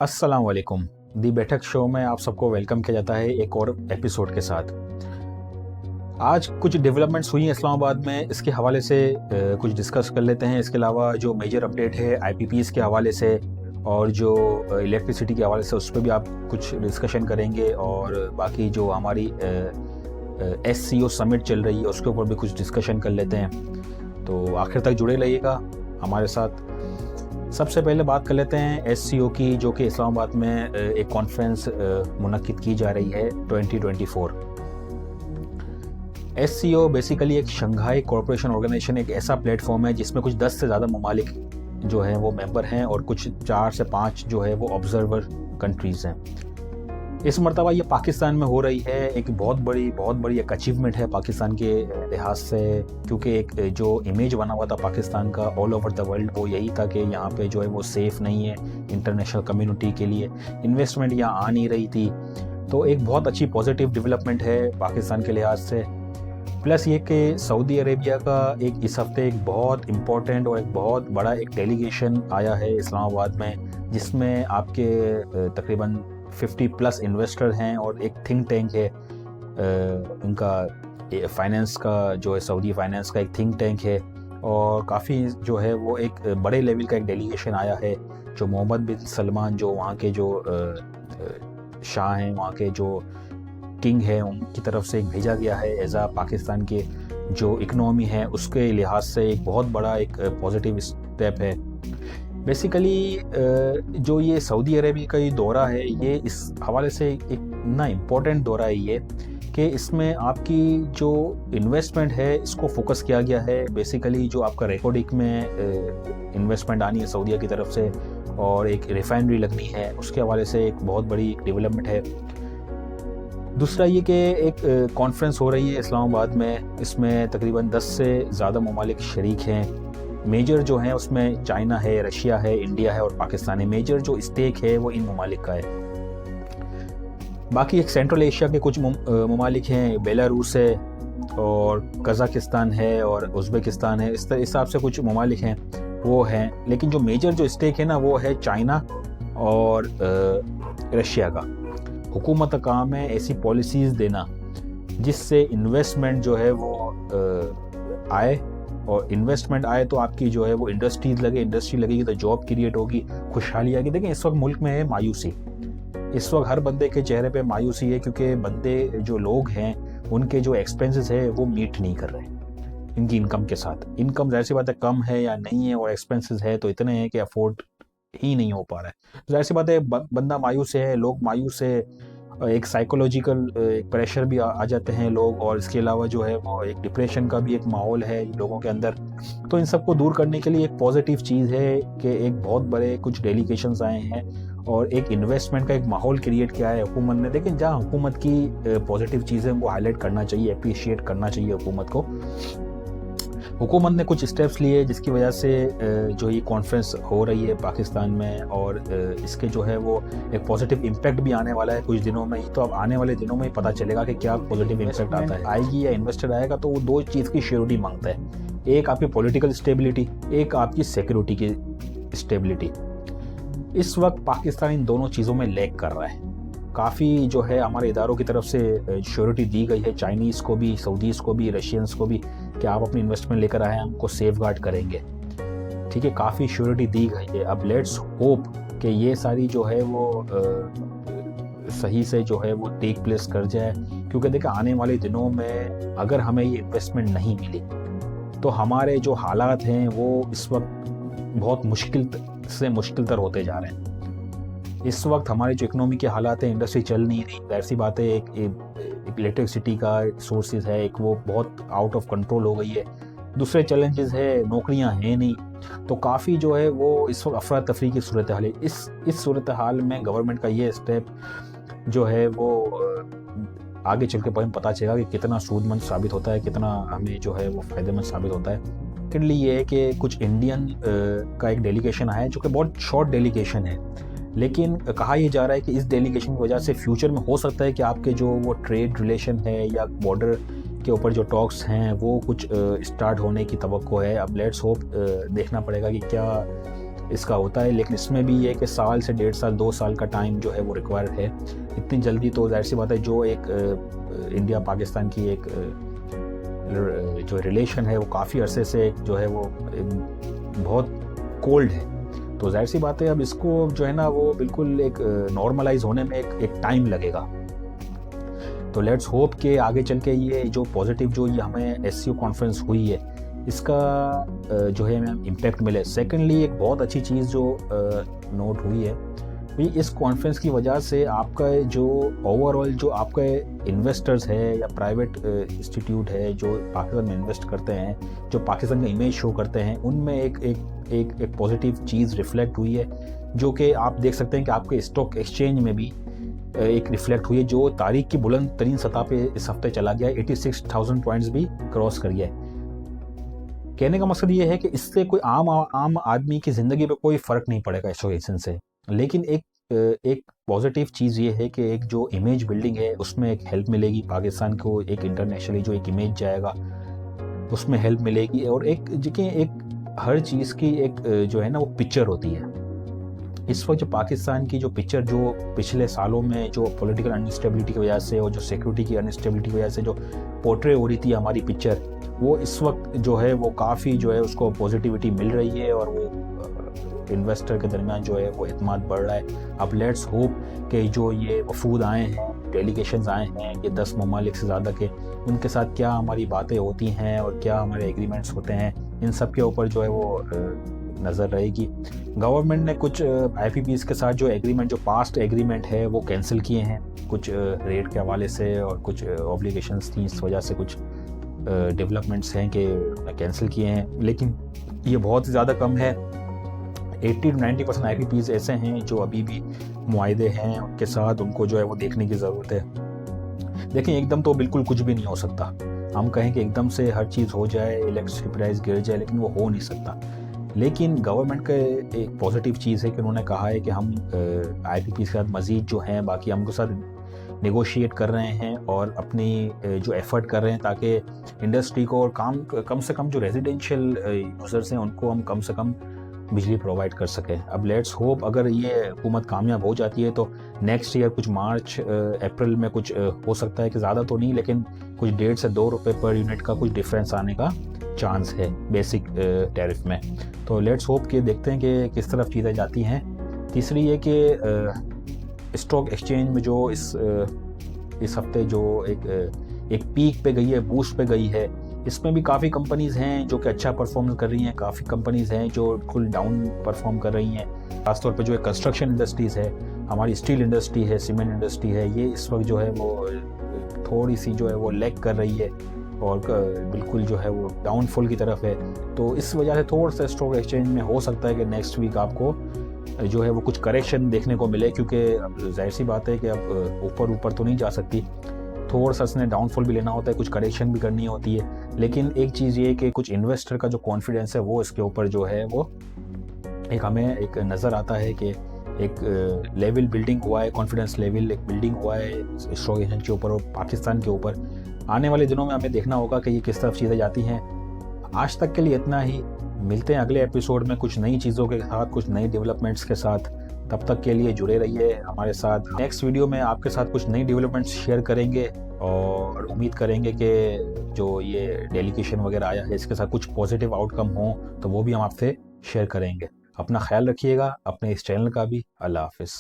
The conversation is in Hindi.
अस्सलाम वालेकुम। दी बैठक शो में आप सबको वेलकम किया जाता है एक और एपिसोड के साथ। आज कुछ डेवलपमेंट्स हुई हैं इस्लामाबाद में, इसके हवाले से कुछ डिस्कस कर लेते हैं। इसके अलावा जो मेजर अपडेट है आईपीपीएस के हवाले से और जो इलेक्ट्रिसिटी के हवाले से उस पर भी आप कुछ डिस्कशन करेंगे, और बाकी जो हमारी एससीओ समिट चल रही है उसके ऊपर भी कुछ डिस्कशन कर लेते हैं। तो आखिर तक जुड़े रहिएगा हमारे साथ। सबसे पहले बात कर लेते हैं एससीओ की, जो कि इस्लामाबाद में एक कॉन्फ्रेंस मुनक्किद की जा रही है 2024। एससीओ बेसिकली एक शंघाई कॉरपोरेशन ऑर्गेनाइजेशन, एक ऐसा प्लेटफॉर्म है जिसमें कुछ 10 से ज़्यादा ममालिक जो हैं वो मेंबर हैं और कुछ 4 से 5 जो है वो ऑब्जर्वर कंट्रीज़ हैं। इस मरतबा ये पाकिस्तान में हो रही है। एक बहुत बड़ी एक अचीवमेंट है पाकिस्तान के लिहाज से, क्योंकि एक जो इमेज बना हुआ था पाकिस्तान का ऑल ओवर द वर्ल्ड वो यही था कि यहाँ पे जो है वो सेफ़ नहीं है इंटरनेशनल कम्युनिटी के लिए, इन्वेस्टमेंट यहाँ आ नहीं रही थी। तो एक बहुत अच्छी पॉजिटिव डेवलपमेंट है पाकिस्तान के लिहाज से। प्लस ये कि सऊदी अरेबिया का एक इस हफ्ते एक बहुत इम्पोर्टेंट और एक बहुत बड़ा एक डेलीगेशन आया है इस्लामाबाद में, जिसमें आपके तकरीबन 50+ इन्वेस्टर हैं और एक थिंक टैंक है इनका फाइनेंस का, जो है सऊदी फाइनेंस का एक थिंक टैंक है। और काफ़ी जो है वो एक बड़े लेवल का एक डेलीगेशन आया है, जो मोहम्मद बिन सलमान जो वहाँ के जो शाह हैं, वहाँ के जो किंग है, उनकी तरफ से एक भेजा गया है एज आ पाकिस्तान के जो इकनॉमी है उसके लिहाज से एक बहुत बड़ा एक पॉजिटिव स्टेप है। बेसिकली जो ये सऊदी अरेबिया का ये दौरा है, ये इस हवाले से एक ना इम्पोर्टेंट दौरा है ये, कि इसमें आपकी जो इन्वेस्टमेंट है इसको फोकस किया गया है। बेसिकली जो आपका रेकोडिक में इन्वेस्टमेंट आनी है सऊदीया की तरफ से और एक रिफाइनरी लगनी है, उसके हवाले से एक बहुत बड़ी डेवलपमेंट है। दूसरा ये कि एक कॉन्फ्रेंस हो रही है इस्लामाबाद में, इसमें तकरीबन 10 से ज़्यादा ममालिक शरीक हैं। मेजर जो हैं उसमें चाइना है, रशिया है, इंडिया है और पाकिस्तान है। मेजर जो स्टेक है वो इन ममालिक का है। बाकी एक सेंट्रल एशिया के कुछ ममालिक हैं, बेलारूस है और कज़ाकिस्तान है और उज़्बेकिस्तान है। इस हिसाब से कुछ ममालिक हैं वो हैं, लेकिन जो मेजर जो स्टेक है ना वो है चाइना और रशिया का। हुकूमत का काम है ऐसी पॉलिसीज़ देना जिससे इन्वेस्टमेंट जो है वो आए, और इन्वेस्टमेंट आए तो आपकी जो है वो इंडस्ट्रीज लगे, इंडस्ट्री लगेगी तो जॉब क्रिएट होगी, खुशहाली आएगी। देखें इस वक्त मुल्क में है मायूसी, इस वक्त हर बंदे के चेहरे पे मायूसी है, क्योंकि बंदे जो लोग हैं उनके जो एक्सपेंसेस है वो मीट नहीं कर रहे इनकी इनकम के साथ। इनकम जाहिर सी बात है कम है या नहीं है, और एक्सपेंसेस है तो इतने हैं कि अफोर्ड ही नहीं हो पा रहा है। जाहिर सी बात है बंदा मायूस है, लोग मायूस है, एक साइकोलॉजिकल एक प्रेशर भी आ जाते हैं लोग, और इसके अलावा जो है वो एक डिप्रेशन का भी एक माहौल है लोगों के अंदर। तो इन सबको दूर करने के लिए एक पॉजिटिव चीज़ है कि एक बहुत बड़े कुछ डेलीगेशंस आए हैं और एक इन्वेस्टमेंट का एक माहौल क्रिएट किया है हुकूमत ने। लेकिन जहाँ हुकूमत की पॉजिटिव चीज़ें वो हाईलाइट करना चाहिए, अप्रिशिएट करना चाहिए हुकूमत को। हुकूमत ने कुछ स्टेप्स लिए जिसकी वजह से जो ये कॉन्फ्रेंस हो रही है पाकिस्तान में, और इसके जो है वो एक पॉजिटिव इम्पैक्ट भी आने वाला है कुछ दिनों में ही। तो अब आने वाले दिनों में ही पता चलेगा कि क्या पॉजिटिव इम्पैक्ट आता है। आएगी या इन्वेस्टर आएगा तो वो दो चीज़ की श्योरिटी मांगता है, एक आपकी पॉलिटिकल स्टेबिलिटी, एक आपकी सिक्योरिटी की स्टेबिलिटी। इस वक्त पाकिस्तान इन दोनों चीज़ों में लैग कर रहा है। काफ़ी जो है हमारे इदारों की तरफ से श्योरिटी दी गई है, चाइनीज़ को भी, सऊदीज़ को भी, रशियंस को भी, कि आप अपनी इन्वेस्टमेंट लेकर आए, हमको सेफ गार्ड करेंगे। ठीक है, काफ़ी श्योरिटी दी गई है। अब लेट्स होप कि ये सारी जो है वो सही से जो है वो टेक प्लेस कर जाए, क्योंकि देखिए आने वाले दिनों में अगर हमें ये इन्वेस्टमेंट नहीं मिली तो हमारे जो हालात हैं वो इस वक्त बहुत मुश्किल से मुश्किल तर होते जा रहे हैं। इस वक्त हमारे जो इकनॉमी के हालात हैं, इंडस्ट्री चल नहीं रही, जाहिर सी बात है एक इलेक्ट्रिसिटी का सोर्सेज है एक वो बहुत आउट ऑफ कंट्रोल हो गई है। दूसरे चैलेंजेस है, नौकरियां हैं नहीं, तो काफ़ी जो है वो इस वक्त अफरा तफरी की सूरत हाल है। इस सूरत हाल में गवर्नमेंट का ये स्टेप जो है वो आगे चल के पता चलेगा कि कितना सूदमंद साबित होता है, कितना हमें जो है वो फ़ायदेमंद साबित होता है। के लिए ये है कि कुछ इंडियन का एक डेलीगेशन आया है जो कि बहुत शॉर्ट डेलीगेशन है, लेकिन कहा यह जा रहा है कि इस डेलीगेशन की वजह से फ्यूचर में हो सकता है कि आपके जो वो ट्रेड रिलेशन है या बॉर्डर के ऊपर जो टॉक्स हैं वो कुछ स्टार्ट होने की तवक्को है। अब लेट्स होप, देखना पड़ेगा कि क्या इसका होता है, लेकिन इसमें भी ये है कि साल से 1.5 साल 2 साल का टाइम जो है वो रिक्वायर्ड है। इतनी जल्दी तो ज़ाहिर सी बात है, जो एक इंडिया पाकिस्तान की एक जो रिलेशन है वो काफ़ी अरसे से एक जो है वो बहुत कोल्ड है, तो ज़ाहिर सी बात है अब इसको जो है ना वो बिल्कुल एक नॉर्मलाइज होने में एक टाइम लगेगा। तो लेट्स होप कि आगे चल के ये जो पॉजिटिव जो ये हमें एससीओ कॉन्फ्रेंस हुई है इसका जो है हमें इम्पैक्ट मिले। सेकेंडली एक बहुत अच्छी चीज़ जो नोट हुई है ये इस कॉन्फ्रेंस की वजह से आपका जो ओवरऑल जो आपका इन्वेस्टर्स है या प्राइवेट इंस्टीट्यूट है जो पाकिस्तान में इन्वेस्ट करते हैं, जो पाकिस्तान का इमेज शो करते हैं, उनमें एक पॉजिटिव चीज़ रिफ्लेक्ट हुई है, जो कि आप देख सकते हैं कि आपके स्टॉक एक्सचेंज में भी एक रिफ्लेक्ट हुई है, जो तारीख की बुलंद तरीन सतह पे इस हफ्ते चला गया है, 86,000 पॉइंट्स भी क्रॉस कर गया है। कहने का मकसद ये है कि इससे कोई आम आदमी की ज़िंदगी पे कोई फ़र्क नहीं पड़ेगा एसोसिएशन से, लेकिन एक पॉजिटिव चीज़ ये है कि एक जो इमेज बिल्डिंग है उसमें एक हेल्प मिलेगी पाकिस्तान को, एक इंटरनेशनली जो एक इमेज जाएगा उसमें हेल्प मिलेगी। और एक हर चीज़ की एक जो है ना वो पिक्चर होती है। इस वक्त जो पाकिस्तान की जो पिक्चर जो पिछले सालों में जो पॉलिटिकल अनस्टेबिलिटी की वजह से और जो सिक्योरिटी की अनस्टेबिलिटी की वजह से जो पोर्ट्रे हो रही थी हमारी पिक्चर, वो इस वक्त जो है वो काफ़ी जो है उसको पॉजिटिविटी मिल रही है और वो इन्वेस्टर के दरमियान जो है वो एतमाद बढ़ रहा है। अब लेट्स होप कि जो ये वफूद आए हैं, डेलीगेशंस आए हैं, ये 10 ममालिक से ज़्यादा के, उनके साथ क्या हमारी बातें होती हैं और क्या हमारे एग्रीमेंट्स होते हैं, इन सब के ऊपर जो है वो नज़र रहेगी। गवर्नमेंट ने कुछ IPPs के साथ जो एग्रीमेंट, जो पास्ट एग्रीमेंट है वो कैंसिल किए हैं कुछ रेट के हवाले से, और कुछ ऑब्लिगेशंस थी इस वजह से कुछ डेवलपमेंट्स हैं कि कैंसिल किए हैं, लेकिन ये बहुत ज़्यादा कम है। 80-90% IPPs ऐसे हैं जो अभी भी मुआहदे हैं उनके साथ, उनको जो है वो देखने की ज़रूरत है। देखिए एकदम तो बिल्कुल कुछ भी नहीं हो सकता, हम कहें कि एकदम से हर चीज़ हो जाए, इलेक्ट्रिसिटी प्राइस गिर जाए, लेकिन वो हो नहीं सकता। लेकिन गवर्नमेंट का एक पॉजिटिव चीज़ है कि उन्होंने कहा है कि हम IPPs के साथ मज़ीद जो हैं बाकी हम उनके साथ नेगोशिएट कर रहे हैं और अपनी जो एफ़र्ट कर रहे हैं ताकि इंडस्ट्री को और कम से कम जो रेजिडेंशियल यूज़र्स हैं उनको हम कम से कम बिजली प्रोवाइड कर सकें। अब लेट्स होप अगर ये हुकूमत कामयाब हो जाती है तो नेक्स्ट ईयर कुछ मार्च अप्रैल में कुछ हो सकता है कि ज़्यादा तो नहीं, लेकिन कुछ 1.5 से 2 रुपये पर यूनिट का कुछ डिफरेंस आने का चांस है बेसिक टैरिफ में। तो लेट्स होप कि देखते हैं कि किस तरफ चीज़ें जाती हैं। तीसरी ये कि स्टॉक एक्सचेंज में जो इस हफ्ते जो एक पीक पे गई है, बूस्ट पे गई है, इसमें भी काफ़ी कंपनीज़ हैं जो कि अच्छा परफॉर्म कर रही हैं, काफ़ी कंपनीज़ हैं जो फुल डाउन परफॉर्म कर रही हैं। खासतौर पे जो कंस्ट्रक्शन इंडस्ट्रीज़ है, हमारी स्टील इंडस्ट्री है, सीमेंट इंडस्ट्री है, ये इस वक्त जो है वो थोड़ी सी जो है वो लैग कर रही है और बिल्कुल जो है वो डाउनफॉल की तरफ है। तो इस वजह से थोड़ा सा स्टॉक एक्सचेंज में हो सकता है कि नेक्स्ट वीक आपको जो है वो कुछ करेक्शन देखने को मिले, क्योंकि अब जाहिर सी बात है कि अब ऊपर तो नहीं जा सकती, थोड़ा सा इसने डाउनफॉल भी लेना होता है, कुछ करेक्शन भी करनी होती है। लेकिन एक चीज़ ये है कि कुछ इन्वेस्टर का जो कॉन्फिडेंस है वो इसके ऊपर जो है वो एक हमें एक नज़र आता है कि एक लेवल बिल्डिंग हुआ है, कॉन्फिडेंस लेवल एक बिल्डिंग हुआ है स्टॉक एक्सचेंज के ऊपर और पाकिस्तान के ऊपर। आने वाले दिनों में हमें देखना होगा कि ये किस तरफ चीज़ें जाती हैं। आज तक के लिए इतना ही, मिलते हैं अगले एपिसोड में कुछ नई चीज़ों के साथ, कुछ नई डेवलपमेंट्स के साथ। तब तक के लिए जुड़े रहिए हमारे साथ। नेक्स्ट वीडियो में आपके साथ कुछ नई डेवलपमेंट्स शेयर करेंगे और उम्मीद करेंगे कि जो ये डेलीगेशन वगैरह आया है इसके साथ कुछ पॉजिटिव आउटकम हो तो वो भी हम आपसे शेयर करेंगे। अपना ख्याल रखिएगा, अपने इस चैनल का भी। अल्लाह हाफिज़।